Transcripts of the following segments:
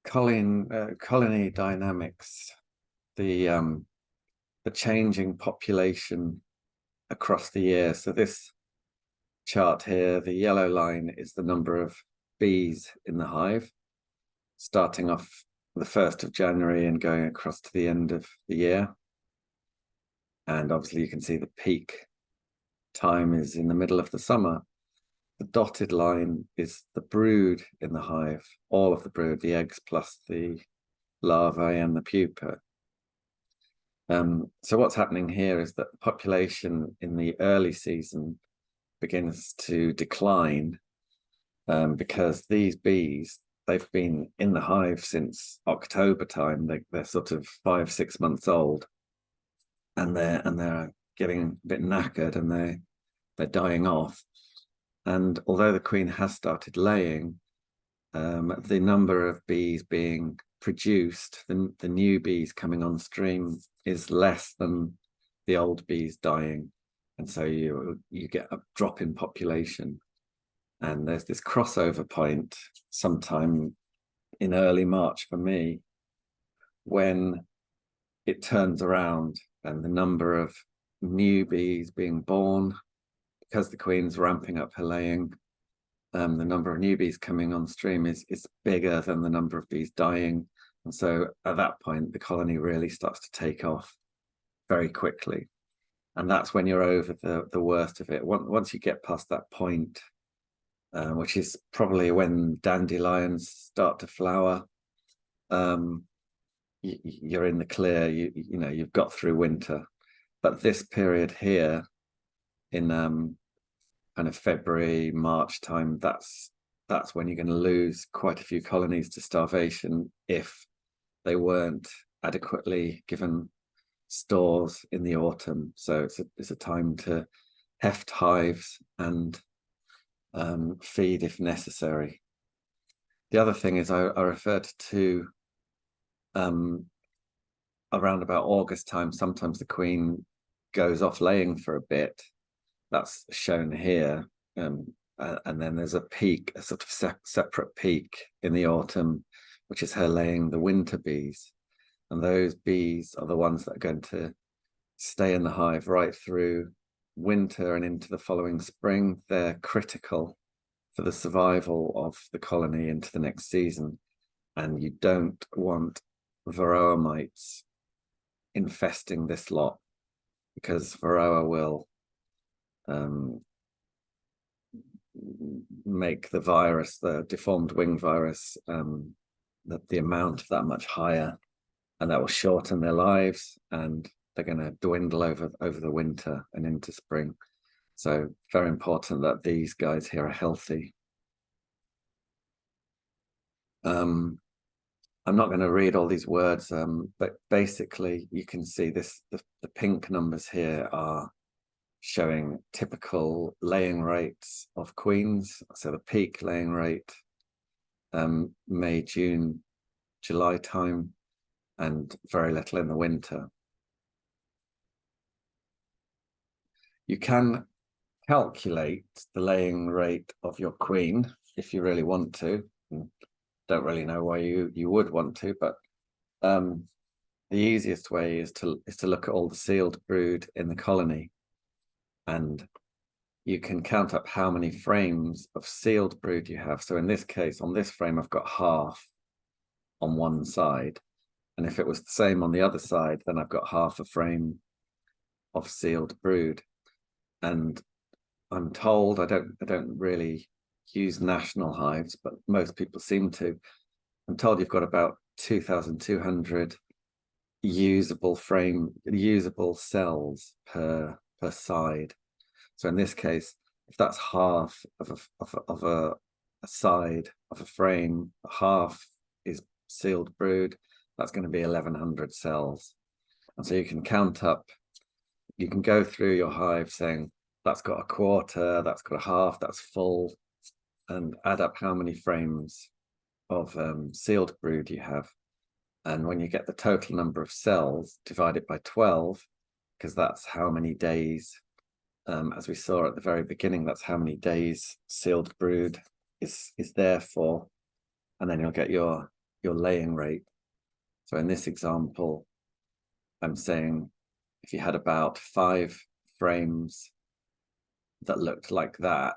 Colony dynamics, the changing population across the year. So this chart here, the yellow line is the number of bees in the hive, starting off the 1st of January and going across to the end of the year. And obviously you can see the peak time is in the middle of the summer. The dotted line is the brood in the hive, all of the brood, the eggs plus the larvae and the pupa. So what's happening here is that the population in the early season begins to decline because these bees, they've been in the hive since October time. They're sort of 5-6 months old, and they're getting a bit knackered, and they're dying off. And although the queen has started laying, the number of bees being produced, the new bees coming on stream, is less than the old bees dying, and so you get a drop in population. And there's this crossover point sometime in early March for me, when it turns around and the number of new bees being born, because the queen's ramping up her laying, the number of new bees coming on stream is bigger than the number of bees dying. And so at that point, the colony really starts to take off very quickly. And that's when you're over the worst of it. Once you get past that point, which is probably when dandelions start to flower, you're in the clear. You know, you've got through winter. But this period here in kind of February, March time, that's when you're going to lose quite a few colonies to starvation if they weren't adequately given stores in the autumn. So it's a time to heft hives and feed if necessary. The other thing is I referred to around about August time, sometimes the queen goes off laying for a bit. That's shown here. And then there's a peak, a sort of separate peak in the autumn, which is her laying the winter bees. And those bees are the ones that are going to stay in the hive right through winter and into the following spring. They're critical for the survival of the colony into the next season. And you don't want varroa mites infesting this lot, because varroa will make the virus, the deformed wing virus, the amount of that much higher, and that will shorten their lives, and they're going to dwindle over the winter and into spring. So very important that these guys here are healthy. I'm not going to read all these words, but basically you can see this, the pink numbers here are showing typical laying rates of queens. So the peak laying rate, May, June, July time, and very little in the winter. You can calculate the laying rate of your queen if you really want to. Don't really know why you would want to, but the easiest way is to look at all the sealed brood in the colony, and you can count up how many frames of sealed brood you have. So in this case, on this frame, I've got half on one side, and if it was the same on the other side, then I've got half a frame of sealed brood. And I'm told, I don't really use national hives, but most people seem to. I'm told you've got about 2,200 usable cells per side. So in this case, if that's half of a side of a frame, half is sealed brood, that's going to be 1,100 cells. And so you can count up, you can go through your hive saying that's got a quarter, that's got a half, that's full, and add up how many frames of sealed brood you have. And when you get the total number of cells, divide it by 12, because that's how many days, as we saw at the very beginning, that's how many days sealed brood is there for, and then you'll get your laying rate. So in this example, I'm saying if you had about 5 frames that looked like that,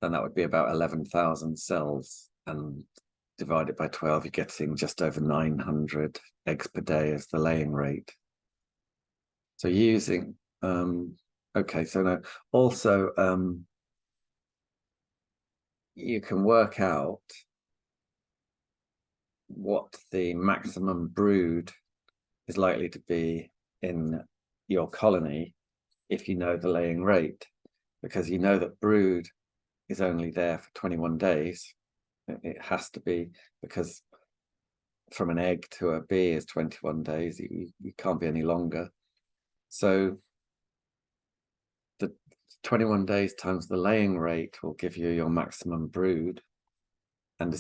then that would be about 11,000 cells, and divided by 12, you're getting just over 900 eggs per day as the laying rate. So using, okay, so now also you can work out what the maximum brood is likely to be in your colony if you know the laying rate, because you know that brood is only there for 21 days. It has to be, because from an egg to a bee is 21 days. You can't be any longer. So the 21 days times the laying rate will give you your maximum brood. And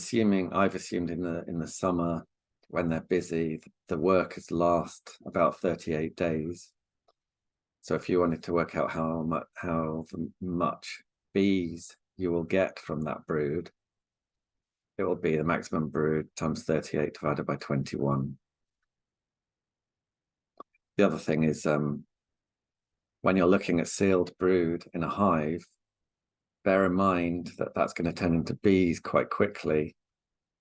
I've assumed in the summer when they're busy, the workers last about 38 days. So if you wanted to work out how much bees you will get from that brood, it will be the maximum brood times 38 divided by 21. The other thing is, when you're looking at sealed brood in a hive, bear in mind that that's going to turn into bees quite quickly,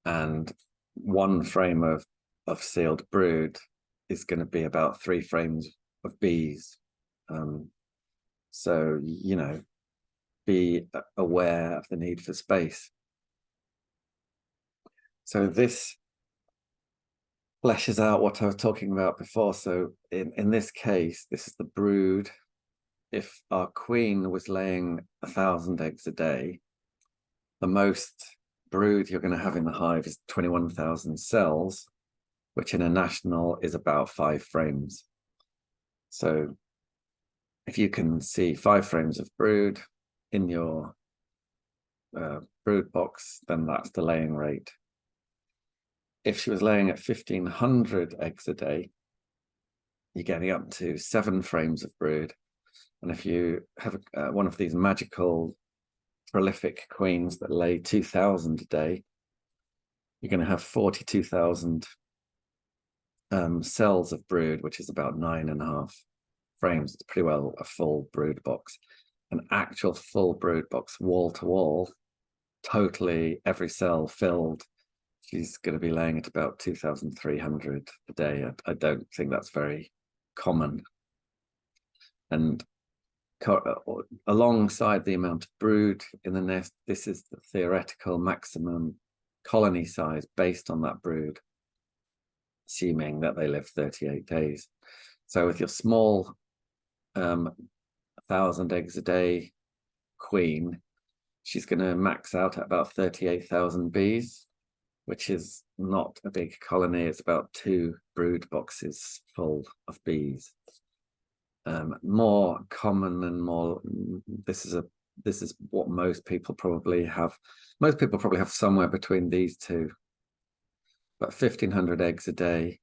and 1 frame of sealed brood is going to be about 3 frames of bees. So, you know, be aware of the need for space. So this fleshes out what I was talking about before. So in this case, this is the brood. If our queen was laying 1,000 eggs a day, the most brood you're going to have in the hive is 21,000 cells, which in a national is about 5 frames. So if you can see 5 frames of brood in your brood box, then that's the laying rate. If she was laying at 1,500 eggs a day, you're getting up to 7 frames of brood. And if you have one of these magical prolific queens that lay 2,000 a day, you're going to have 42,000 cells of brood, which is about 9.5 frames. It's pretty well a full brood box. An actual full brood box, wall to wall, totally every cell filled, she's going to be laying at about 2,300 a day. I don't think that's very common. And alongside the amount of brood in the nest, this is the theoretical maximum colony size based on that brood, assuming that they live 38 days. So with your small 1,000 eggs a day queen, she's going to max out at about 38,000 bees, which is not a big colony. It's about 2 brood boxes full of bees. More common and more, this is what most people probably have. Most people probably have somewhere between these two. But 1,500 eggs a day,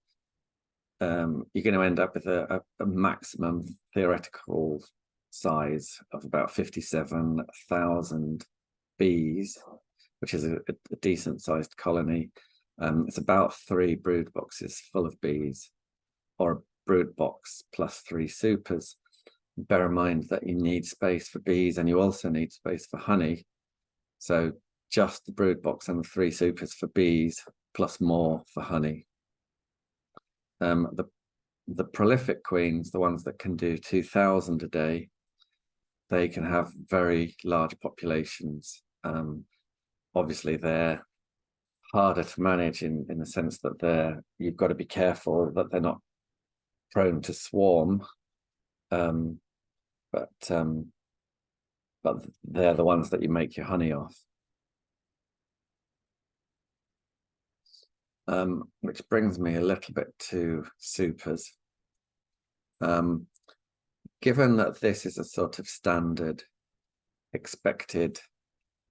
you're going to end up with a maximum theoretical size of about 57,000 bees, which is a decent sized colony. It's about 3 brood boxes full of bees, or a brood box plus 3 supers. Bear in mind that you need space for bees and you also need space for honey. So just the brood box and the 3 supers for bees plus more for honey. The prolific queens, the ones that can do 2,000 a day, they can have very large populations. Obviously, they're harder to manage in the sense that you've got to be careful that they're not prone to swarm. But they're the ones that you make your honey off. Which brings me a little bit to supers. Given that this is a sort of standard expected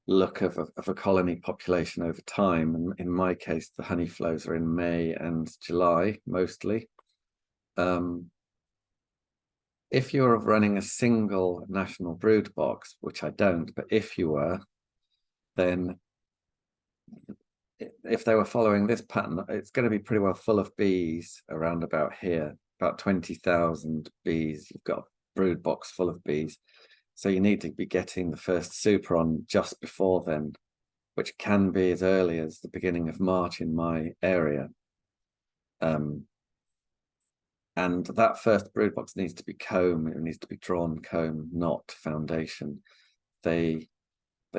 look of a colony population over time, and in my case, the honey flows are in May and July mostly. If you're running a single national brood box, which I don't, but if you were, then if they were following this pattern, it's going to be pretty well full of bees around about here, about 20,000 bees. You've got a brood box full of bees. So you need to be getting the first super on just before then, which can be as early as the beginning of March in my area. And that first brood box needs to be comb. It needs to be drawn comb, not foundation. They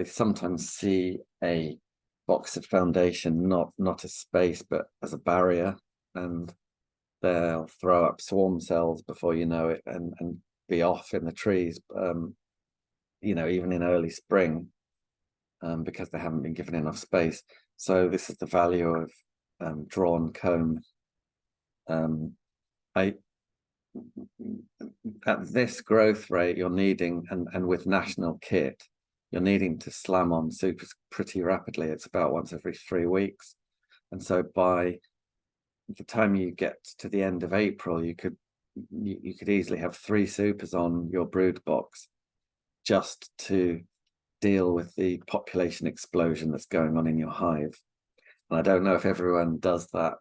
sometimes see a box of foundation not as space but as a barrier, and they'll throw up swarm cells before you know it and be off in the trees, you know, even in early spring, because they haven't been given enough space. So this is the value of drawn comb. At this growth rate, you're needing, and with national kit, you're needing to slam on supers pretty rapidly. It's about once every 3 weeks. And so by the time you get to the end of April, you could easily have 3 supers on your brood box just to deal with the population explosion that's going on in your hive. And I don't know if everyone does that,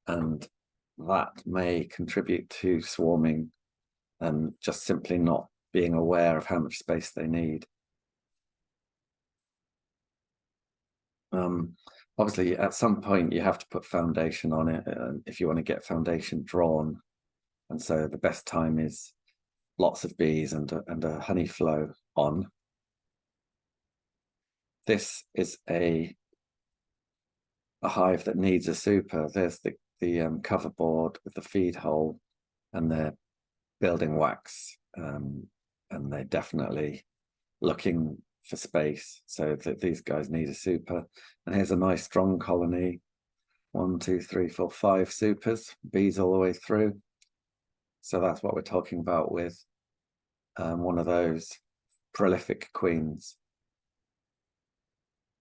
and that may contribute to swarming and just simply not being aware of how much space they need. Obviously, at some point you have to put foundation on it if you want to get foundation drawn, and so the best time is lots of bees and a honey flow on. This is a hive that needs a super. There's the cover board with the feed hole, and they're building wax, and they're definitely looking for space, so that these guys need a super. And here's a nice strong colony, 1 2 3 4 5 supers, bees all the way through. So that's what we're talking about with one of those prolific queens.